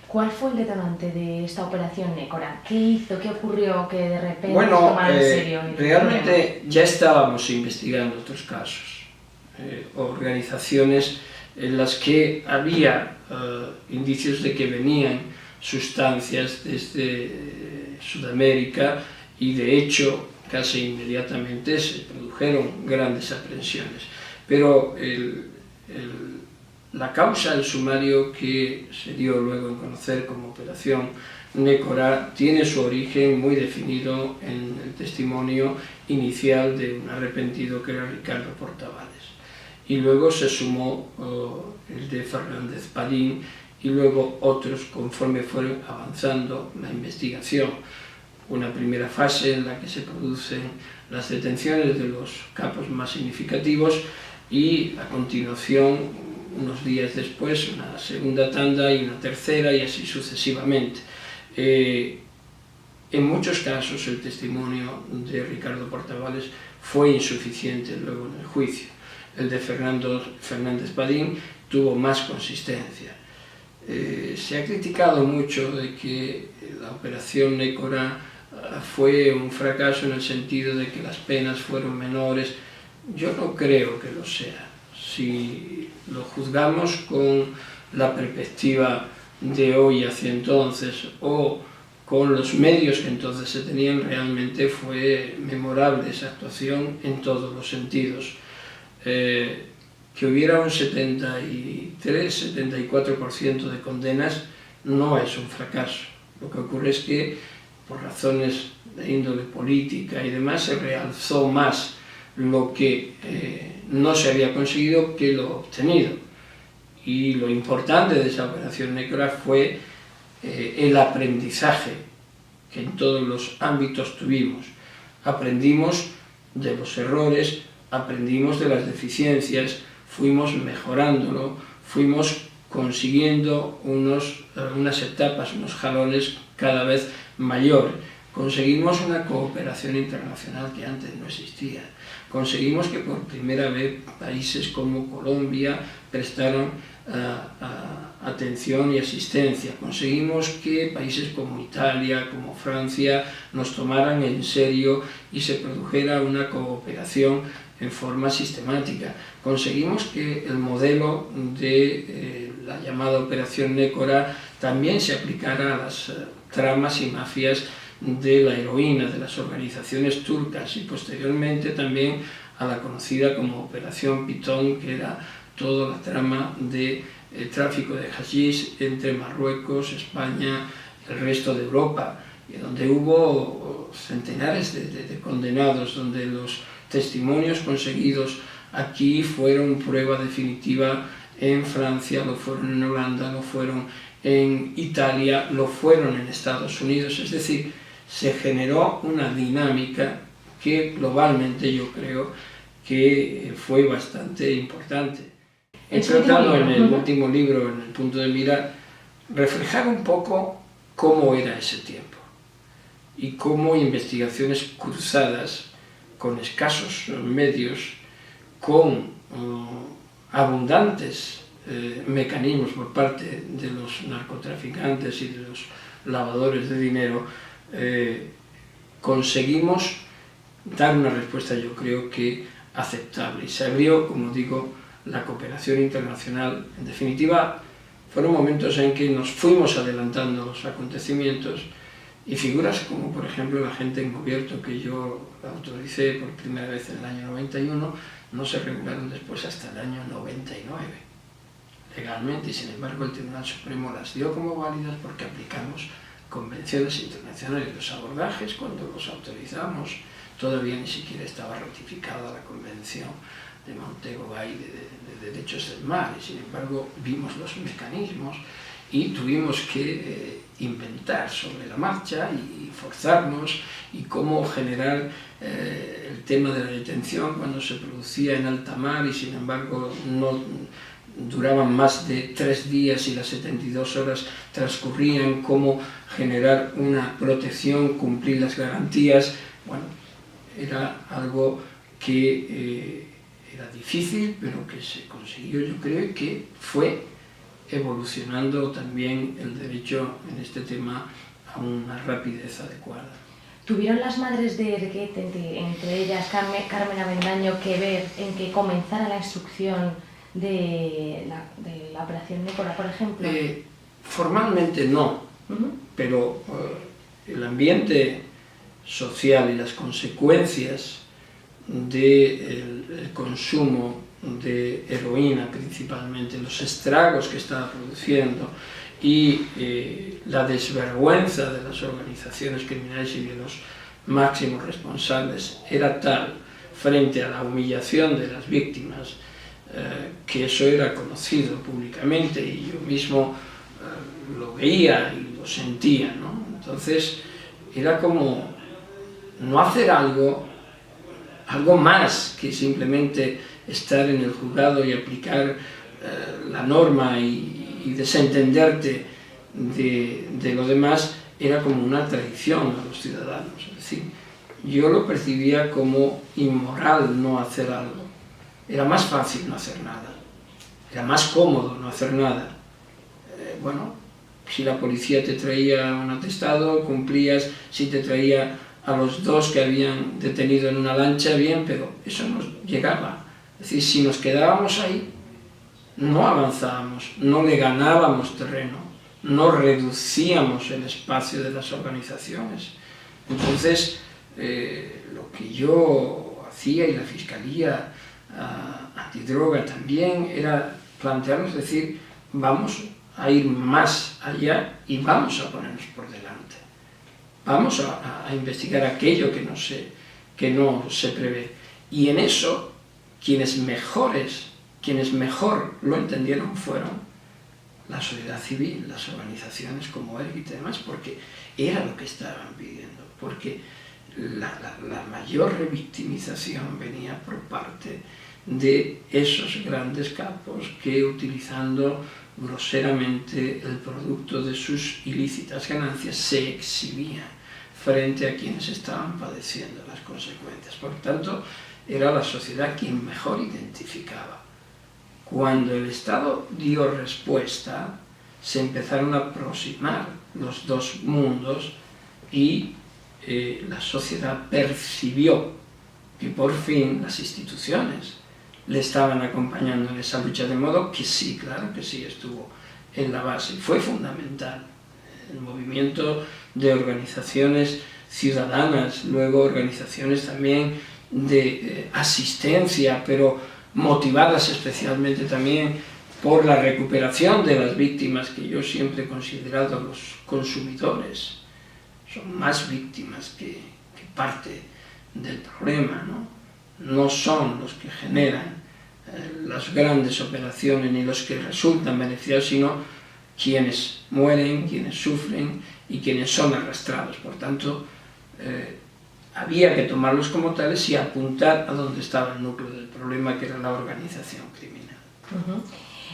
¿Cuál fue el detonante de esta operación Nécora? ¿Qué hizo? ¿Qué ocurrió que de repente tomaron en serio el realmente problema? ya estábamos investigando otros casos, organizaciones en las que había indicios de que venían sustancias desde Sudamérica y de hecho casi inmediatamente se produjeron grandes aprehensiones. Pero la causa, el sumario que se dio luego en conocer como Operación Nécora, tiene su origen muy definido en el testimonio inicial de un arrepentido que era Ricardo Portavales. Y luego se sumó el de Fernández Padín y luego otros conforme fueron avanzando la investigación. Una primera fase en la que se producen las detenciones de los capos más significativos y a continuación, unos días después, una segunda tanda y una tercera y así sucesivamente. En muchos casos el testimonio de Ricardo Portavales fue insuficiente luego en el juicio. El de Fernández Padín tuvo más consistencia. Se ha criticado mucho de que la operación Nécora fue un fracaso en el sentido de que las penas fueron menores. Yo no creo que lo sea. Si lo juzgamos con la perspectiva de hoy hacia entonces o con los medios que entonces se tenían, realmente fue memorable esa actuación en todos los sentidos. Que hubiera un 73-74% de condenas no es un fracaso. Lo que ocurre es que, por razones de índole política y demás, se realzó más lo que no se había conseguido que lo obtenido. Y lo importante de esa operación Nécora fue el aprendizaje que en todos los ámbitos tuvimos. Aprendimos de los errores, aprendimos de las deficiencias, fuimos mejorándolo, fuimos consiguiendo unas etapas, unos jalones cada vez mayores. Conseguimos una cooperación internacional que antes no existía. Conseguimos que por primera vez países como Colombia prestaron atención y asistencia. Conseguimos que países como Italia, como Francia, nos tomaran en serio y se produjera una cooperación en forma sistemática. Conseguimos que el modelo de la llamada Operación Nécora también se aplicara a las tramas y mafias de la heroína, de las organizaciones turcas y posteriormente también a la conocida como Operación Pitón, que era toda la trama de tráfico de hachís entre Marruecos, España y el resto de Europa, y donde hubo centenares de condenados, donde los testimonios conseguidos aquí fueron prueba definitiva en Francia, lo fueron en Holanda, lo fueron en Italia, lo fueron en Estados Unidos. Es decir, se generó una dinámica que globalmente yo creo que fue bastante importante. He tratado en el último libro, en El punto de mira, reflejar un poco cómo era ese tiempo y cómo investigaciones cruzadas con escasos medios, con abundantes mecanismos por parte de los narcotraficantes y de los lavadores de dinero, conseguimos dar una respuesta, yo creo que aceptable. Y se abrió, como digo, la cooperación internacional. En definitiva, fueron momentos en que nos fuimos adelantando los acontecimientos y figuras como, por ejemplo, el agente encubierto que yo autoricé por primera vez en el año 91, no se regularon después hasta el año 99, legalmente, y sin embargo el Tribunal Supremo las dio como válidas porque aplicamos convenciones internacionales. Los abordajes, cuando los autorizamos, todavía ni siquiera estaba ratificada la Convención de Montego Bay de Derechos del Mar, y sin embargo vimos los mecanismos y tuvimos que inventar sobre la marcha y forzarnos, y cómo generar el tema de la detención cuando se producía en alta mar y sin embargo no duraban más de 3 días y las 72 horas transcurrían, cómo generar una protección, cumplir las garantías. Bueno, era algo que era difícil, pero que se consiguió, yo creo, y que fue evolucionando también el derecho en este tema a una rapidez adecuada. ¿Tuvieron las madres de Herguet, entre ellas Carmen Avendaño, que ver en que comenzara la instrucción de la operación Nécora, por ejemplo? Formalmente no, pero el ambiente social y las consecuencias del consumo de heroína principalmente, los estragos que estaba produciendo y la desvergüenza de las organizaciones criminales y de los máximos responsables era tal frente a la humillación de las víctimas que eso era conocido públicamente y yo mismo lo veía y lo sentía, ¿no? Entonces era como no hacer algo más que simplemente estar en el juzgado y aplicar la norma y desentenderte de lo demás, era como una traición a los ciudadanos. Es decir, yo lo percibía como inmoral no hacer algo. Era más fácil no hacer nada, era más cómodo no hacer nada. Bueno, si la policía te traía un atestado, cumplías, si te traía a los dos que habían detenido en una lancha, bien, pero eso nos llegaba. Es decir, si nos quedábamos ahí, no avanzábamos, no le ganábamos terreno, no reducíamos el espacio de las organizaciones. Entonces, lo que yo hacía y la Fiscalía Antidroga también era plantearnos, decir, vamos a ir más allá y vamos a ponernos por delante. Vamos a investigar aquello que no se prevé. Y en eso, quienes mejor lo entendieron fueron la sociedad civil, las organizaciones como Herguet y demás, porque era lo que estaban pidiendo, porque la mayor revictimización venía por parte de esos grandes capos que, utilizando groseramente el producto de sus ilícitas ganancias, se exhibían frente a quienes estaban padeciendo las consecuencias. Por tanto, era la sociedad quien mejor identificaba. Cuando el Estado dio respuesta, se empezaron a aproximar los dos mundos y la sociedad percibió que por fin las instituciones le estaban acompañando en esa lucha, de modo que sí, claro que sí, estuvo en la base. Fue fundamental el movimiento de organizaciones ciudadanas, luego organizaciones también de asistencia, pero motivadas especialmente también por la recuperación de las víctimas, que yo siempre he considerado los consumidores son más víctimas que parte del problema, ¿no? No son los que generan las grandes operaciones ni los que resultan beneficiados, sino quienes mueren, quienes sufren y quienes son arrastrados. Por tanto, había que tomarlos como tales y apuntar a donde estaba el núcleo del problema, que era la organización criminal.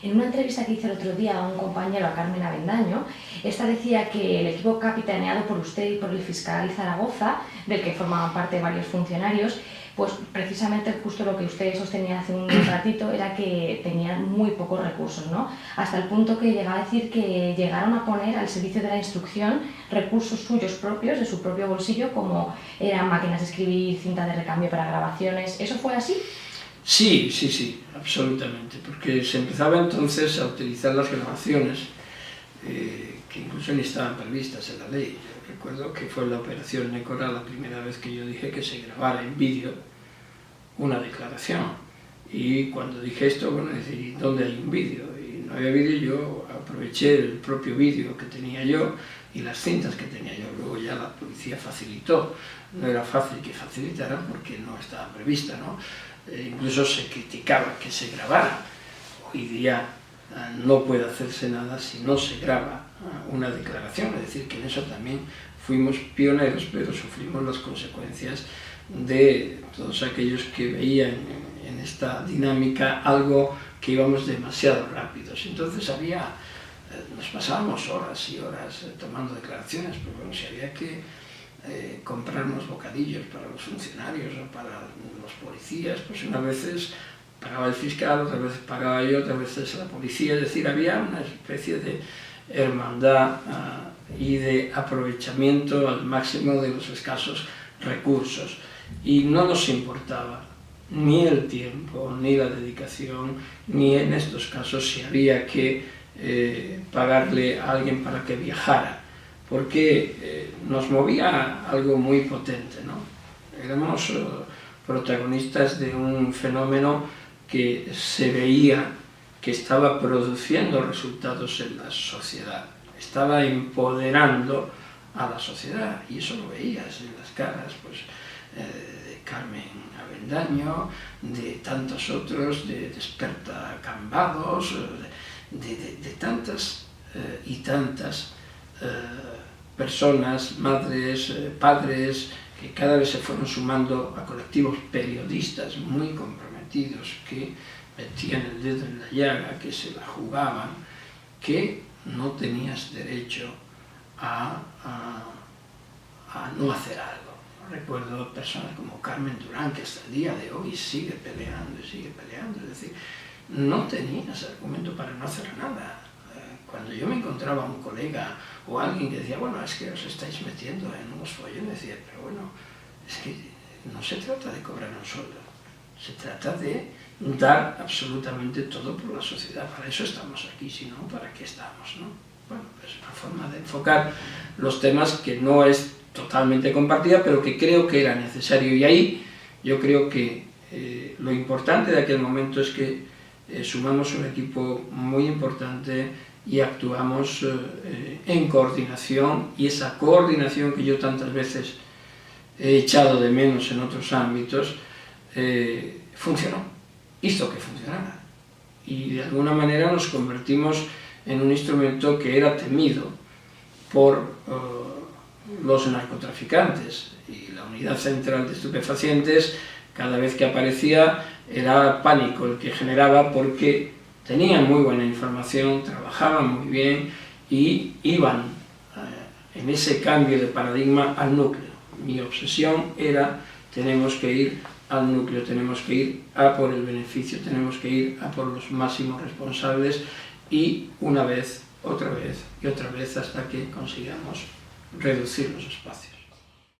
En una entrevista que hice el otro día a un compañero, a Carmen Avendaño, esta decía que el equipo capitaneado por usted y por el fiscal Zaragoza, del que formaban parte varios funcionarios, pues precisamente justo lo que usted sostenía hace un ratito era que tenían muy pocos recursos, ¿no? Hasta el punto que llegaba a decir que llegaron a poner al servicio de la instrucción recursos suyos propios, de su propio bolsillo, como eran máquinas de escribir, cinta de recambio para grabaciones. ¿Eso fue así? Sí, absolutamente, porque se empezaba entonces a utilizar las grabaciones que incluso ni estaban previstas en la ley. Yo recuerdo que fue la operación Nécora la primera vez que yo dije que se grabara en vídeo una declaración. Y cuando dije esto, bueno, decir, ¿dónde hay un vídeo? Y no había vídeo, yo aproveché el propio vídeo que tenía yo y las cintas que tenía yo. Luego ya la policía facilitó. No era fácil que facilitara porque no estaba prevista, ¿no? Incluso se criticaba que se grabara. Hoy día no puede hacerse nada si no se graba una declaración, es decir, que en eso también fuimos pioneros, pero sufrimos las consecuencias de todos aquellos que veían en esta dinámica algo que íbamos demasiado rápidos. Entonces nos pasábamos horas y horas tomando declaraciones, pero bueno, si había que comprarnos bocadillos para los funcionarios o para los policías, pues unas veces pagaba el fiscal, otras veces pagaba yo, otras veces la policía, es decir, había una especie de hermandad y de aprovechamiento al máximo de los escasos recursos, y no nos importaba ni el tiempo, ni la dedicación, ni en estos casos si había que pagarle a alguien para que viajara, porque nos movía algo muy potente, ¿no? Éramos protagonistas de un fenómeno que se veía que estaba produciendo resultados en la sociedad, estaba empoderando a la sociedad, y eso lo veías en las caras pues, de Carmen Avendaño, de tantos otros, de Desperta Cambados, de tantas y tantas personas, madres, padres, que cada vez se fueron sumando a colectivos periodistas muy comprometidos, que metían el dedo en la llaga, que se la jugaban, que no tenías derecho a no hacer algo. Recuerdo personas como Carmen Durán, que hasta el día de hoy sigue peleando, es decir, no tenías argumento para no hacer nada. Cuando yo me encontraba un colega o alguien que decía, bueno, es que os estáis metiendo en unos follones, decía, pero bueno, es que no se trata de cobrar un sueldo, se trata de dar absolutamente todo por la sociedad. Para eso estamos aquí, si no, ¿para qué estamos, no? Bueno, es una forma de enfocar los temas que no es totalmente compartida, pero que creo que era necesario. Y ahí yo creo que lo importante de aquel momento es que sumamos un equipo muy importante y actuamos en coordinación, y esa coordinación que yo tantas veces he echado de menos en otros ámbitos, funcionó, hizo que funcionara, y de alguna manera nos convertimos en un instrumento que era temido por los narcotraficantes, y la Unidad Central de Estupefacientes, cada vez que aparecía, era pánico el que generaba, porque tenían muy buena información, trabajaban muy bien y iban en ese cambio de paradigma al núcleo. Mi obsesión era, tenemos que ir al núcleo, tenemos que ir a por el beneficio, tenemos que ir a por los máximos responsables, y una vez, otra vez y otra vez, hasta que consigamos reducir los espacios.